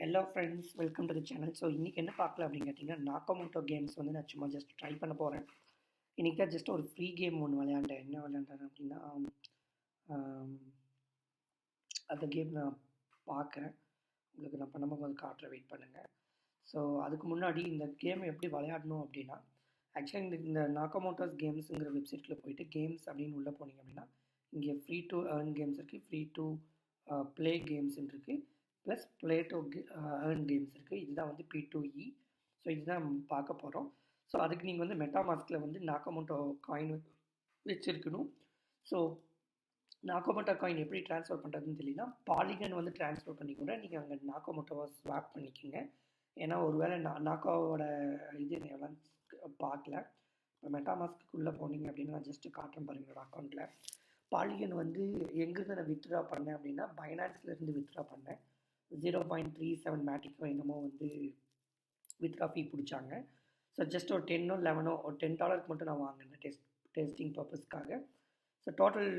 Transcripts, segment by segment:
Hello friends, welcome to the channel. So இன்றைக்கி என்ன பார்க்கல அப்படின்னு கேட்டிங்கன்னா, நாக்கமோட்டோ கேம்ஸ் வந்து நான் சும்மா ஜஸ்ட் ட்ரை பண்ண போகிறேன். இன்றைக்கி தான் ஜஸ்ட் ஒரு ஃப்ரீ கேம் ஒன்று விளையாண்டேன். என்ன விளையாண்டேன் அப்படின்னா, அந்த கேம் நான் பார்க்குறேன். உங்களுக்கு நான் பண்ணும்போது காட்டுற வெயிட் பண்ணுங்கள். ஸோ அதுக்கு முன்னாடி இந்த கேம் எப்படி விளையாடணும் அப்படின்னா, ஆக்சுவலாக இந்த நாக்கமோட்டோஸ் கேம்ஸுங்கிற வெப்சைட்டில் போயிட்டு கேம்ஸ் அப்படின்னு உள்ளே போனீங்க அப்படின்னா, இங்கே ஃப்ரீ டு ஏர்ன் கேம்ஸ் இருக்குது, ஃப்ரீ டு ப்ளே கேம்ஸ்ன்னு இருக்குது, plus play to earn games இருக்குது. இதுதான் வந்து P2E. ஸோ இதுதான் பார்க்க போகிறோம். ஸோ அதுக்கு நீங்கள் வந்து மெட்டாமாஸ்கில் வந்து நாக்கமோட்டோ காயின் வச்சுருக்கணும். ஸோ நாக்கமோட்டோ காயின் எப்படி ட்ரான்ஸ்ஃபர் பண்ணுறதுன்னு தெரியலனா, பாலிகன் வந்து ட்ரான்ஸ்ஃபர் பண்ணி கூட நீங்கள் அங்கே நாக்கமோட்டோவை ஸ்வாப் பண்ணிக்கோங்க. ஏன்னா ஒருவேளை நாக்காவோட இது எவ்வளோ பார்க்கல. இப்போ மெட்டாமாஸ்க்குள்ளே போனீங்க அப்படின்னா நான் ஜஸ்ட்டு காட்டுறேன் பாருங்க என்னோடய அக்கௌண்ட்டில். பாலிகன் வந்து எங்கேருந்து நான் வித்ட்ரா பண்ணேன் அப்படின்னா, பைனான்ஸ்லேருந்து வித்ட்ரா பண்ணேன். 0.37 மேட்டிக்கோ என்னமோ வந்து வித்ட்ரா ஃபீ பிடிச்சாங்க. ஸோ ஜஸ்ட் ஒரு 10ஓ 11ஓ ஒரு $10 மட்டும் நான் வாங்கினேன் டெஸ்டிங் பர்பஸ்க்காக. ஸோ டோட்டல்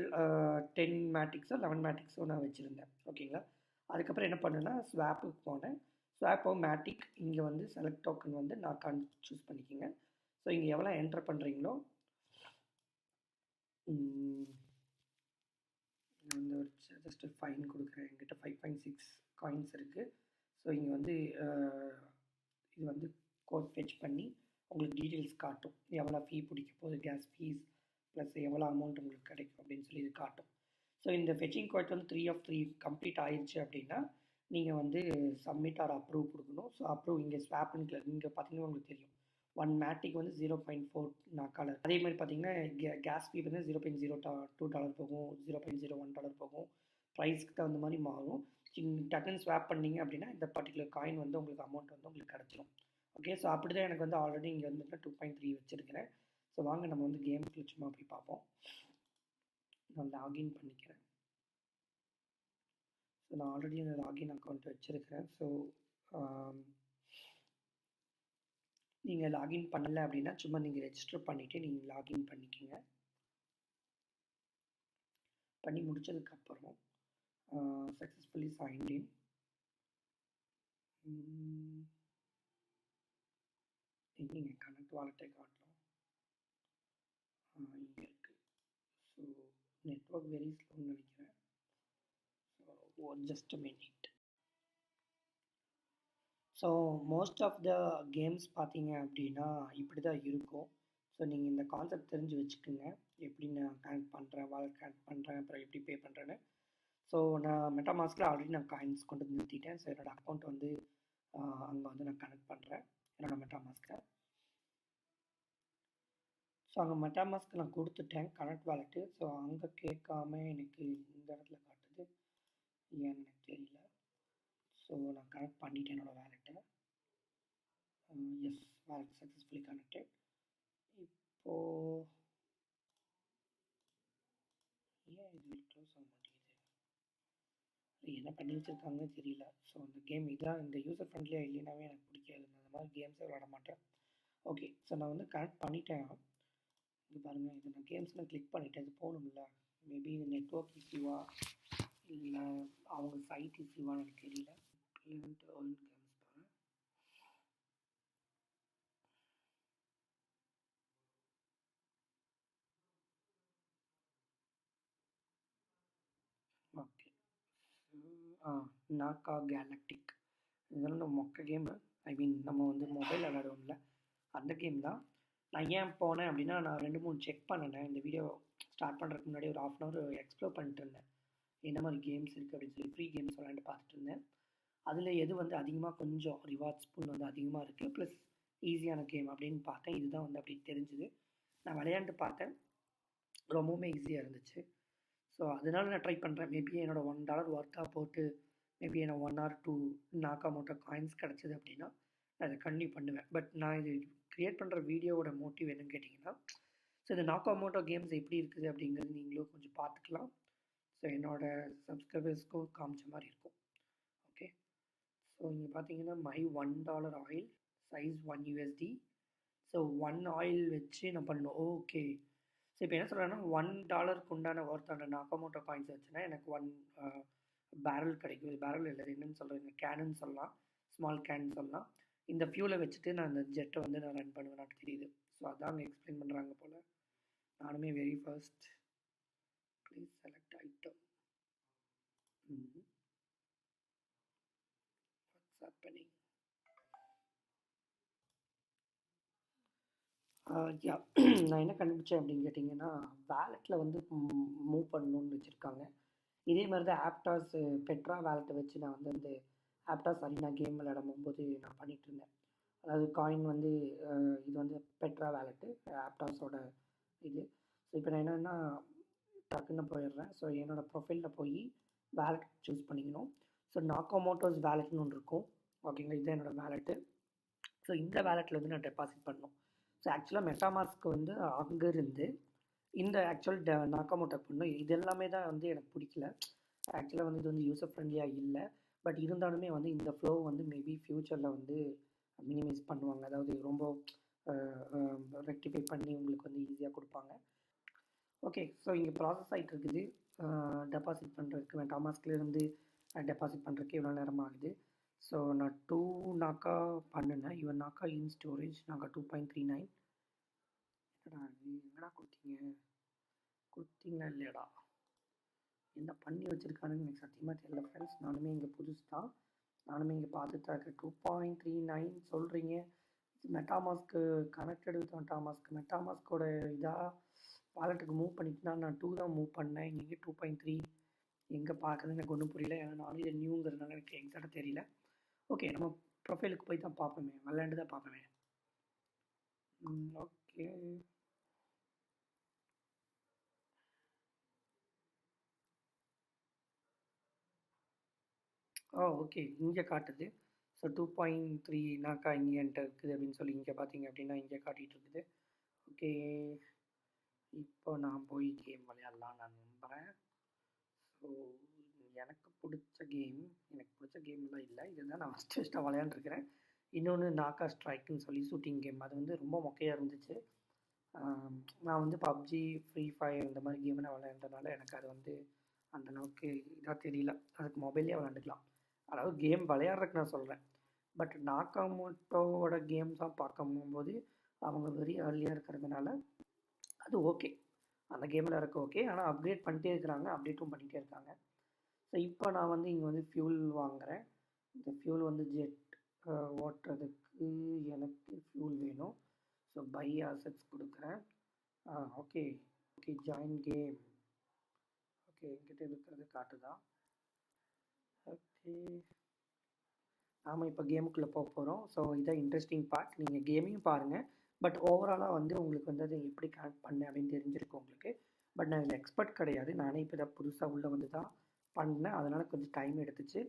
10 மேட்டிக்ஸோ 11 மேட்டிக்ஸோ நான் வச்சுருந்தேன். ஓகேங்களா. அதுக்கப்புறம் என்ன பண்ணேன்னா, ஸ்வாப்புக்கு போனேன். ஸ்வாப்போ மேட்டிக் இங்கே வந்து செலக்ட் டோக்கன் வந்து நான் சூஸ் பண்ணிக்கோங்க. ஸோ இங்கே எவ்வளோ என்டர் பண்ணுறீங்களோ, வந்து ஒரு ஜஸ்ட் ஃபைன் கொடுக்குறேன். என்கிட்ட 5.6 காயின்ஸ் இருக்குது. ஸோ இங்கே வந்து இது வந்து கோட் ஃபெச் பண்ணி உங்களுக்கு டீட்டெயில்ஸ் காட்டும். எவ்வளோ ஃபீ பிடிக்க போகுது, கேஸ் ஃபீஸ் ப்ளஸ் எவ்வளோ அமௌண்ட் உங்களுக்கு கிடைக்கும் அப்படின்னு சொல்லி இது காட்டும். ஸோ இந்த ஃபெச்சிங் கோட் வந்து 3 of 3 கம்ப்ளீட் ஆயிடுச்சு அப்படின்னா நீங்கள் வந்து சப்மிட் ஆர் அப்ரூவ் கொடுக்கணும். ஸோ அப்ரூவ் இங்கே ஸ்வாப்னு இங்கே பார்த்தீங்கன்னா உங்களுக்கு தெரியும். 1 மேட்டிக் வந்து 0.4 நாக்கால. அதே மாதிரி பார்த்தீங்கன்னா கேஸ் ஃபீ வந்து $0.02 போகும், $0.01 போகும். ப்ரைஸ்க்கு தகுந்த மாதிரி மாறும். டக்குன்னு ஸ்வாப் பண்ணிங்க அப்படின்னா இந்த பர்டிகுலர் காயின் வந்து உங்களுக்கு அமௌண்ட் வந்து உங்களுக்கு கிடச்சிரும். ஓகே. ஸோ அப்படி தான் எனக்கு வந்து ஆல்ரெடி இங்கே வந்து 2.3 வச்சுருக்கிறேன். ஸோ வாங்க நம்ம வந்து கேம்ஸில் சும்மா போய் பார்ப்போம். நான் லாகின் பண்ணிக்கிறேன். ஸோ நான் ஆல்ரெடி அந்த லாகின் அக்கௌண்ட் வச்சுருக்கிறேன். ஸோ நீங்கள் லாகின் பண்ணலை அப்படின்னா சும்மா நீங்கள் ரெஜிஸ்டர் பண்ணிவிட்டு நீங்கள் லாகின் பண்ணிக்கோங்க. பண்ணி முடித்ததுக்கப்புறம் சக்ஸஸ்ஃபுல்லி சைன்ட் இன். நீங்கள் கனெக்ட் வாலெட்டை காட்டுறோம். இங்கே இருக்குது. ஸோ நெட்வொர்க் வெரி ஸ்லோன்னு நினைக்கிறேன். So just a minute. So most of the games பார்த்தீங்க அப்படின்னா இப்படி தான் இருக்கும். ஸோ நீங்கள் இந்த கான்செப்ட் தெரிஞ்சு வச்சுக்கோங்க. எப்படி நான் கனெக்ட் பண்ணுறேன், வாலெட் கனெக்ட் பண்ணுறேன், அப்புறம் எப்படி பே பண்ணுறேன்னு. ஸோ நான் மெட்டாமாஸ்கில் ஆல்ரெடி நான் காயின்ஸ் கொண்டு வந்து நிறுத்திட்டேன். ஸோ என்னோடய அக்கௌண்ட் வந்து அங்கே வந்து நான் கனெக்ட் பண்ணுறேன் என்னோடய மெட்டாமாஸ்கில். ஸோ அங்கே மெட்டாமாஸ்க்கு நான் கொடுத்துட்டேன் கனெக்ட் வாலெட்டு. ஸோ அங்கே கேட்காம எனக்கு இந்த இடத்துல காட்டுது, ஏன்னு எனக்கு தெரியல. ஸோ நான் கனெக்ட் பண்ணிட்டேன் என்னோடய வேலெட்டை. Yes, wallet successfully connected. இப்போது ஏன் இது க்ளோஸ் ஆக மாட்டேங்குது, என்ன பண்ணி வச்சுருக்காங்க தெரியல. ஸோ அந்த கேம் இதான், இந்த யூசர் ஃப்ரெண்ட்லியாக இல்லைனாவே எனக்கு பிடிக்காது. நான் அந்த மாதிரி கேம்ஸே விளாட மாட்டேன். ஓகே. ஸோ நான் வந்து கனெக்ட் பண்ணிட்டேன். இது பாருங்கள், இது நான் கேம்ஸில் கிளிக் பண்ணிட்டேன். இது போகணும்ல. மேபி இது நெட்வொர்க் இஷ்யூவா இல்லை அவங்க சைட் இஷ்யூவான்னு எனக்கு தெரியல. கேம்ஸ் பாருங்கள். ஓகே. நாக்கா கேலக்டிக் இதெல்லாம் நம்ம மொக்க கேமு. ஐ மீன் நம்ம வந்து மொபைல் விளையாடுவோம்ல அந்த கேம் தான். நான் ஏன் போனேன் அப்படின்னா, நான் 2-3 செக் பண்ணினேன். இந்த வீடியோ ஸ்டார்ட் பண்ணுறதுக்கு முன்னாடி ஒரு 1/2 hour எக்ஸ்ப்ளோர் பண்ணிட்டு இருந்தேன். என்ன மாதிரி கேம்ஸ் இருக்குது அப்படின்னு சொல்லி ஃப்ரீ கேம்ஸ் விளையாண்டு பார்த்துட்டு இருந்தேன். அதில் எது வந்து அதிகமாக கொஞ்சம் ரிவார்ட்ஸ் பூல் வந்து அதிகமாக இருக்குது, ப்ளஸ் ஈஸியான கேம் அப்படின்னு பார்த்தேன். இதுதான் வந்து அப்படி தெரிஞ்சுது. நான் விளையாண்டு பார்த்தேன், ரொம்பவுமே ஈஸியாக இருந்துச்சு. ஸோ அதனால நான் ட்ரை பண்ணுறேன். மேபி என்னோடய $1 ஒர்த்தாக போட்டு மேபி எனக்கு 1 or 2 நாக்காமோட்டோ காயின்ஸ் கிடச்சிது அப்படின்னா நான் அதை கண்டினியூ பண்ணுவேன். பட் நான் இது க்ரியேட் பண்ணுற வீடியோவோட மோட்டிவ் என்னன்னு கேட்டிங்கன்னா, ஸோ இந்த நாக்காமோட்டோ கேம்ஸ் எப்படி இருக்குது அப்படிங்கிறது நீங்களும் கொஞ்சம் பார்த்துக்கலாம். ஸோ என்னோடய சப்ஸ்கிரைபர்ஸ்க்கும் காமிச்ச மாதிரி இருக்கும். ஓகே. ஸோ இங்கே பார்த்தீங்கன்னா my $1 oil size 1 USD. So 1 oil வச்சு நான் பண்ணணும். ஓகே. ஸோ இப்போ என்ன சொல்கிறேன்னா, $1 உண்டான ஒர்த்தான நாக்காமோட்டோ காயின்ஸ் வச்சுன்னா எனக்கு 1 பேரல் கிடைக்கும். இது பேரல் இல்லை, என்னன்னு சொல்கிறேன், கேனுன்னு சொல்லலாம். ஸ்மால் கேன் சொல்லலாம். இந்த ஃபியூலை வச்சுட்டு நான் இந்த ஜெட்டை வந்து நான் ரன் பண்ணுவேன் தெரியுது. ஸோ அதான் அங்கே எக்ஸ்பிளைன் பண்ணுறாங்க போல். நானுமே very first please select item. What's happening? Yeah நான் என்ன கண்டுபிடிச்சேன் அப்படின்னு கேட்டிங்கன்னா, வேலெட்டில் வந்து மூவ் பண்ணணும்னு வச்சுருக்காங்க. இதே மாதிரி தான் ஆப்டாஸ் பெட்ரா வேலெட்டை வச்சு நான் வந்து அந்த ஆப்டாஸ் அரினா கேம் விளையாடும்போது நான் பண்ணிகிட்டு இருந்தேன். அதாவது காயின் வந்து இது வந்து பெட்ரா வேலெட்டு ஆப்டாஸோட இது. ஸோ இப்போ நான் என்னென்னா டக்குன்னு போயிடுறேன். ஸோ என்னோடய ப்ரொஃபைலில் போய் வேலெட் சூஸ் பண்ணிக்கணும். ஸோ நாக்கோமோட்டோஸ் வேலெட்னு ஒன்று இருக்கும். ஓகேங்களா, இதுதான் என்னோடய வேலெட்டு. ஸோ இந்த வேலெட்டில் வந்து நான் டெபாசிட் பண்ணணும். ஸோ ஆக்சுவலாக மெட்டாமாஸ்க் வந்து அங்கேருந்து இந்த ஆக்சுவல் நாக்கோமோட்டோ பண்ணணும். இது எல்லாமே தான் வந்து எனக்கு பிடிக்கல. ஆக்சுவலாக வந்து இது வந்து யூசர் ஃப்ரெண்ட்லியாக இல்லை. பட் இருந்தாலுமே வந்து இந்த ஃப்ளோ வந்து மேபி ஃப்யூச்சரில் வந்து மினிமைஸ் பண்ணுவாங்க. அதாவது ரொம்ப ரெக்டிஃபை பண்ணி உங்களுக்கு வந்து ஈஸியாக கொடுப்பாங்க. ஓகே, ஸோ இங்கே ப்ராசஸ் ஆகிட்டு இருக்குது. டெபாசிட் பண்ணுறதுக்கு மெட்டாமாஸ்க்லேருந்து டெபாசிட் பண்ணுறதுக்கு இவ்வளோ நேரம் ஆகுது. ஸோ நான் 2 நாக்கா பண்ணினேன். யுவர் நாக்கா இன் ஸ்டோரேஜ் நாக்கா 2.39. என்னடா கொடுத்தீங்களா இல்லையாடா? என்ன பண்ணி வச்சுருக்கானுன்னு எனக்கு சத்தியமாக தெரியல ஃப்ரெண்ட்ஸ். நானுமே இங்கே புதுசு தான். நானுமே இங்கே பார்த்துட்டு தான் இருக்கேன். 2.39 சொல்கிறீங்க. மெட்டாமாஸ்க்கு கனெக்டட் வித் மெட்டாமாஸ்கோட இதாக வாலெட்டுக்கு மூவ் பண்ணிட்டுனா நான் 2 தான் மூவ் பண்ணேன். இங்கே 2.3 எங்கே பார்க்குறதுன்னு எனக்கு ஒன்றும் புரியல. ஏன்னா நானும் இது நியூங்கிறதுனால எனக்கு எக்ஸாக்டாக தெரியல. ஓகே, நம்ம ப்ரொஃபைலுக்கு போய் தான் பார்ப்போமே, விளையாண்டு தான் பார்ப்போமே. ஓகே, ஓகே இங்கே காட்டுது. ஸோ 2.3 நாக்கா இங்கே என்கிட்ட இருக்குது அப்படின்னு சொல்லி இங்கே பார்த்தீங்க அப்படின்னா இங்கே காட்டிகிட்டு இருக்குது. ஓகே, இப்போ நான் போய் கேம் விளையாடலாம் நான் நம்புகிறேன். ஸோ எனக்கு பிடிச்ச கேம்லாம் இல்லை. இதுதான் நான் ஃபஸ்ட்டாக விளையாண்டுருக்கிறேன். இன்னொன்று நாக்கா ஸ்ட்ரைக்குன்னு சொல்லி ஷூட்டிங் கேம். அது வந்து ரொம்ப மொக்கையாக இருந்துச்சு. நான் வந்து பப்ஜி, ஃப்ரீ ஃபயர் இந்த மாதிரி கேம்லாம் விளையாண்டனால எனக்கு அது வந்து அந்தளவுக்கு இதாக தெரியல. அதுக்கு மொபைல்லே விளையாண்டுக்கலாம். அதாவது கேம் விளையாடுறதுக்கு நான் சொல்கிறேன். பட் நாக்காமோட்டோவோட கேம்ஸாக பார்க்கும்போது அவங்க வெரி ஏர்லியாக இருக்கிறதுனால அது ஓகே, அந்த கேமில் இருக்க ஓகே. ஆனால் அப்கிரேட் பண்ணிட்டே இருக்கிறாங்க, அப்டேட்டும் பண்ணிகிட்டே இருக்காங்க. ஸோ இப்போ நான் வந்து இங்கே வந்து ஃபியூல் வாங்குகிறேன். இந்த ஃபியூல் வந்து ஜெட் ஓட்டுறதுக்கு எனக்கு ஃபியூல் வேணும். ஸோ பை அசெட்ஸ் கொடுக்குறேன். Okay join game. ஓகே, என்கிட்ட இருக்கிறது காட்டுதா? ஓகே, நாம் இப்போ கேமுக்குள்ளே போக போகிறோம். ஸோ இதான் இன்ட்ரெஸ்டிங் பார்ட். நீங்கள் கேமையும் பாருங்கள், பட் ஓவராலாக வந்து உங்களுக்கு வந்து அதை எப்படி கனெக்ட் பண்ணேன் அப்படின்னு தெரிஞ்சிருக்கும் உங்களுக்கு. பட் நான் இதில் எக்ஸ்பர்ட் கிடையாது. நானே இப்போ இதை புதுசாக உள்ளே வந்து தான் பண்ணேன். அதனால் கொஞ்சம் டைம் எடுத்துச்சு.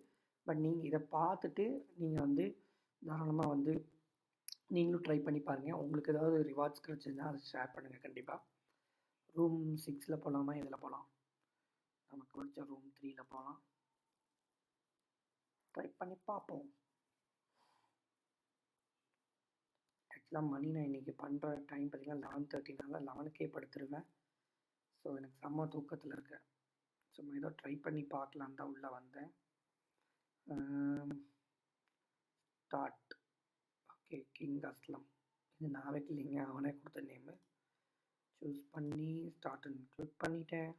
பட் நீங்கள் இதை பார்த்துட்டு நீங்கள் வந்து தாராளமாக வந்து நீங்களும் ட்ரை பண்ணி பாருங்கள். உங்களுக்கு ஏதாவது ரிவார்ட்ஸ் கிடச்சிதுன்னா அதை ஷேர் பண்ணுங்கள் கண்டிப்பாக. ரூம் 6 போகலாமா? இதில் போகலாம். நமக்கு பிடிச்ச ரூம் 3 போகலாம். ட்ரை பண்ணி பார்ப்போம். ஆக்சுவலாக மணி நான் இன்றைக்கி பண்ணுற டைம் பார்த்திங்கன்னா 11:30. 11க்கே படுத்துருவேன். ஸோ எனக்கு செம்ம தூக்கத்தில் இருக்கேன். சும்மா ஏதோ ட்ரை பண்ணி பார்க்கலான்னு தான் உள்ளே வந்தேன். ஸ்டார்ட். Okay, king Aslam. இது நான் வைக்கலைங்க, அவனே கொடுத்த நேமு. சூஸ் பண்ணி ஸ்டார்ட்னு கிளிக் பண்ணிட்டேன்.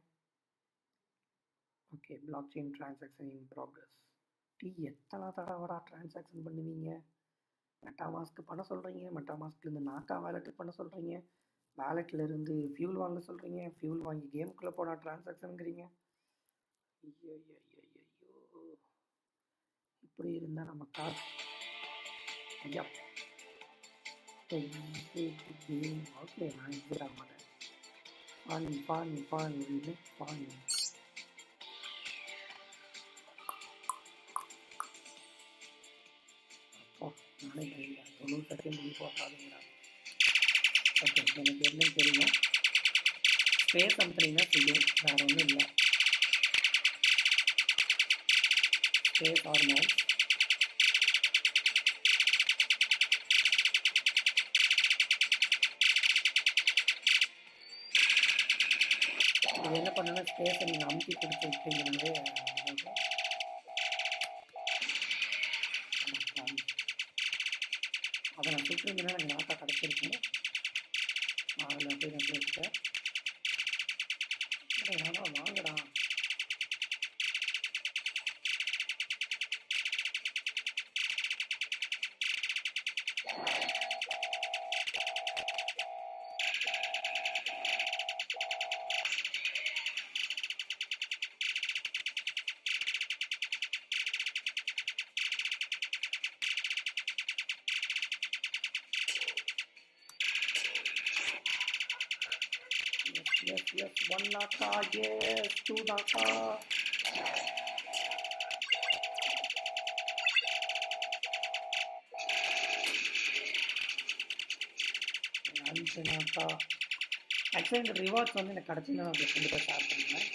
Okay, block chain transaction in progress. எத்தனை தடவை ட்ரான்சாக்ஷன் பண்ணுவீங்க? மெட்டாமாஸ்க்கு பண்ண சொல்கிறீங்க, மெட்டாமாஸ்க்லேருந்து நாக்கா வேலெட்டுக்கு பண்ண சொல்கிறீங்க, வேலெட்லேருந்து ஃபியூல் வாங்க சொல்கிறீங்க, ஃபியூல் வாங்கி கேமுக்குள்ளே போனால் ட்ரான்சாக்ஷனுங்கிறீங்க. ஐயோ, இப்படி இருந்தால் நம்ம காசு ஐயா. ஓகே, நான் எக்ஸிட் ஆக மாட்டேன். ஃபான் நானே தெரியல. 90 செகண்ட் போட்டாதுங்கிறா. ஓகே, எனக்கு என்னன்னு தெரியும். ஸ்பேஸ் அனுப்புனீங்கன்னா செய்யும், வேறு ஒன்றும் இல்லை. Space or mouse. இது என்ன பண்ணணும்னா ஸ்பேஸை நீங்கள் அமுத்தி கொடுத்து விட்டீங்கன்னாவே விட்டுருந்தேன்னா எனக்கு நாக்கா கிடச்சிருக்கேன். அதில் போய் நான் வச்சுட்டேன். ஆனால் வாங்கடா. Yes, 1 naka, yes, 2 naka. 5 naka. Actually இந்த ரிவார்ட்ஸ் வந்து எனக்கு கிடச்சின்னா நான் கண்டிப்பாக ஷேர் பண்ணுவேன்.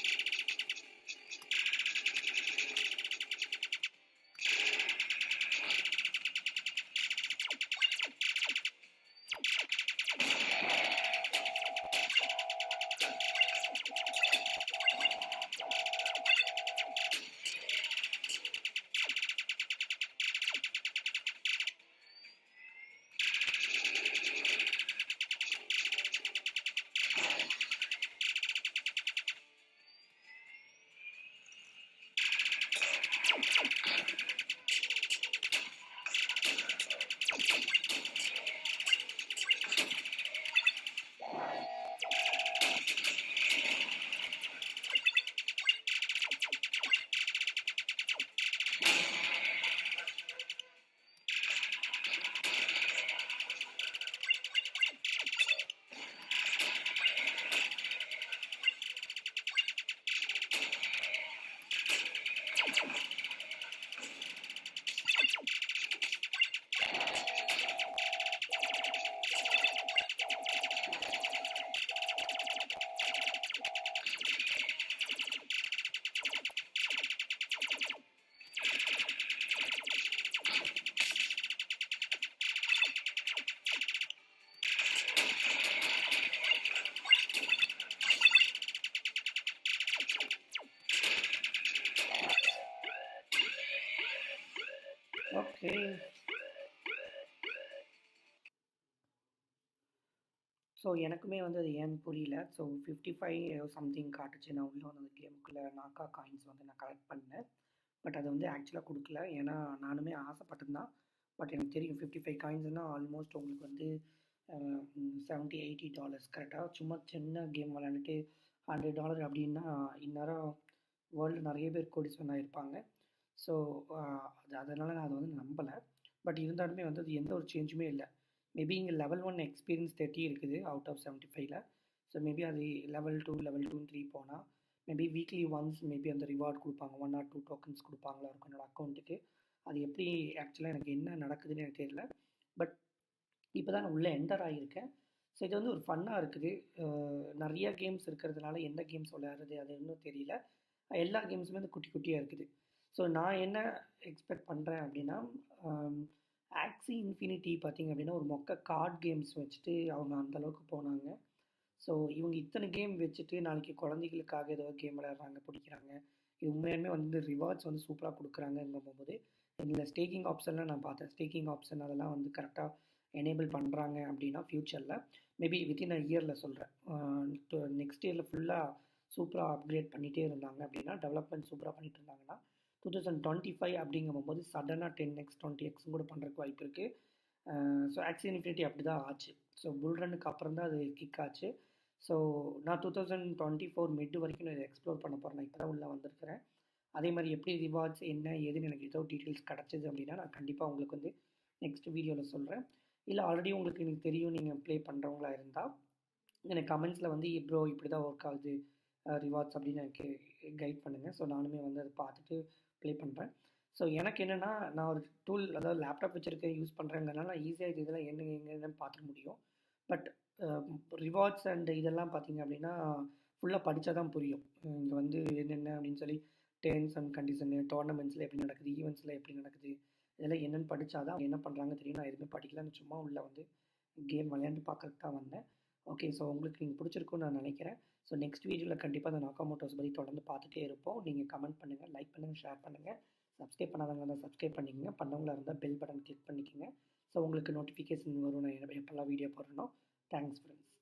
ஓகே. ஸோ எனக்குமே வந்து அது ஏன்னு புரியல. ஸோ 55 சம்திங் காட்டுச்சு. நான் உள்ளே வந்து அந்த கேமுக்குள்ளே நாக்கா காயின்ஸ் வந்து நான் கலெக்ட் பண்ணேன். பட் அது வந்து ஆக்சுவலாக கொடுக்கல. ஏன்னா நானுமே ஆசைப்பட்டிருந்தான். பட் எனக்கு தெரியும் 55 காயின்ஸ்னால் ஆல்மோஸ்ட் உங்களுக்கு வந்து $70-80 கரெக்டாக. சும்மா சின்ன கேம் விளையாண்டுட்டு $100 அப்படின்னா இந்நேரம் வேர்ல்டு நிறைய பேர் கோடீஸ்வரன் ஆகிருப்பாங்க. ஸோ அதனால் நான் அதை வந்து நம்பலை. பட் இருந்தாலுமே வந்து அது எந்த ஒரு சேஞ்சுமே இல்லை. மேபி இங்கே லெவல் 1 எக்ஸ்பீரியன்ஸ் 30 இருக்குது அவுட் ஆஃப் 75ல். ஸோ மேபி அது லெவல் 2, லெவல் 2, 3 போனால் மேபி வீக்லி ஒன்ஸ் மேபி அந்த ரிவார்ட் கொடுப்பாங்க. 1 or 2 டோக்கன்ஸ் கொடுப்பாங்களா இருக்கும் என்னோடய அக்கௌண்ட்டுக்கு. அது எப்படி ஆக்சுவலாக எனக்கு என்ன நடக்குதுன்னு எனக்கு தெரியல. பட் இப்போ தான் நான் உள்ளே என்டர் ஆகியிருக்கேன். ஸோ இது வந்து ஒரு ஃபன்னாக இருக்குது. நிறைய கேம்ஸ் இருக்கிறதுனால எந்த கேம்ஸ் விளையாடுறது அது இன்னும் தெரியல. எல்லா கேம்ஸுமே வந்து குட்டி குட்டியாக இருக்குது. ஸோ நான் என்ன எக்ஸ்பெக்ட் பண்ணுறேன் அப்படின்னா, ஆக்ஸி இன்ஃபினிட்டி பார்த்திங்க அப்படின்னா ஒரு மொக்க கார்ட் கேம்ஸ் வச்சுட்டு அவங்க அந்தளவுக்கு போனாங்க. ஸோ இவங்க இத்தனை கேம் வச்சுட்டு நாளைக்கு குழந்தைகளுக்காக ஏதோ கேம் விளையாடுறாங்க, பிடிக்கிறாங்க. இது உண்மையுமே வந்து ரிவார்ட்ஸ் வந்து சூப்பராக கொடுக்குறாங்கங்கும் போது இதில் ஸ்டேக்கிங் ஆப்ஷன்லாம் நான் பார்த்தேன். ஸ்டேக்கிங் ஆப்ஷன் அதெல்லாம் வந்து கரெக்டாக எனேபிள் பண்ணுறாங்க அப்படின்னா ஃப்யூச்சரில் மேபி வித்தின் அ இயரில் சொல்கிறேன், நெக்ஸ்ட் இயரில் ஃபுல்லாக சூப்பராக அப்கிரேட் பண்ணிகிட்டே இருந்தாங்க அப்படின்னா, டெவலப்மெண்ட் சூப்பராக பண்ணிட்டு இருந்தாங்கன்னா 2025 அப்படிங்கும்போது சடனாக 10x 20x கூட பண்ணுறதுக்கு வாய்ப்பு இருக்குது. ஸோ ஆக்ஸி இன்ஃபினிட்டி அப்படி தான் ஆச்சு. ஸோ புல் ரன்னுக்கு அப்புறம் தான் அது கிக் ஆச்சு. ஸோ நான் 2024 மிட் வரைக்கும் நான் இதை எக்ஸ்ப்ளோர் பண்ண போகிறேன். நான் இப்போ தான் உள்ளே வந்திருக்கிறேன். அதே மாதிரி எப்படி ரிவார்ட்ஸ் என்ன ஏதுன்னு எனக்கு ஏதோ டீட்டெயில்ஸ் கிடச்சிது அப்படின்னா நான் கண்டிப்பாக உங்களுக்கு வந்து நெக்ஸ்ட் வீடியோவில் சொல்கிறேன். இல்லை ஆல்ரெடி உங்களுக்கு எனக்கு தெரியும் நீங்கள் ப்ளே பண்ணுறவங்களா இருந்தால் எனக்கு கமெண்ட்ஸில் வந்து ப்ரோ இப்படி தான் ஒர்க் ஆகுது ரிவார்ட்ஸ் அப்படின்னு எனக்கு கைட் பண்ணுங்கள். ஸோ நானுமே வந்து அதை பார்த்துட்டு ப்ளே பண்ணுறேன். ஸோ எனக்கு என்னென்னா நான் ஒரு டூல் அதாவது லேப்டாப் வச்சுருக்கேன், யூஸ் பண்ணுறேங்கிறனால நான் ஈஸியாக இது இதெல்லாம் என்னன்னு பார்த்துக்க முடியும். பட் ரிவார்ட்ஸ் அண்ட் இதெல்லாம் பார்த்திங்க அப்படின்னா ஃபுல்லாக படித்தா தான் புரியும். இங்கே வந்து என்னென்ன அப்படின்னு சொல்லி டேர்ம்ஸ் அண்ட் கண்டிஷனு, டோர்னமெண்ட்ஸில் எப்படி நடக்குது, ஈவெண்ட்ஸில் எப்படி நடக்குது, இதெல்லாம் என்னென்னு படித்தா தான் என்ன பண்ணுறாங்க தெரியும். நான் எதுவுமே படிக்கலான்னு சும்மா உள்ளே வந்து கேம் விளையாண்டு பார்க்கறதுக்கு தான் வந்தேன். ஓகே, ஸோ உங்களுக்கு நீங்கள் பிடிச்சிருக்குன்னு நான் நினைக்கிறேன். ஸோ நெக்ஸ்ட் வீடியோவில் கண்டிப்பாக அந்த நாக்காமோட்டோஸ் பற்றி தொடர்ந்து பார்த்துட்டே இருப்போம். நீங்கள் கமெண்ட் பண்ணுங்கள், லைக் பண்ணுங்கள், ஷேர் பண்ணுங்கள். சப்ஸ்கிரைப் பண்ணாதவங்க இருந்தால் சப்ஸ்கிரைப் பண்ணிக்கோங்க. பண்ணவங்களா இருந்தால் பெல் பட்டன் கிளிக் பண்ணிக்கோங்க. ஸோ உங்களுக்கு நோட்டிஃபிகேஷன் வரும் நான் எப்போல்லாம் வீடியோ போடுறேனோ. Thanks friends.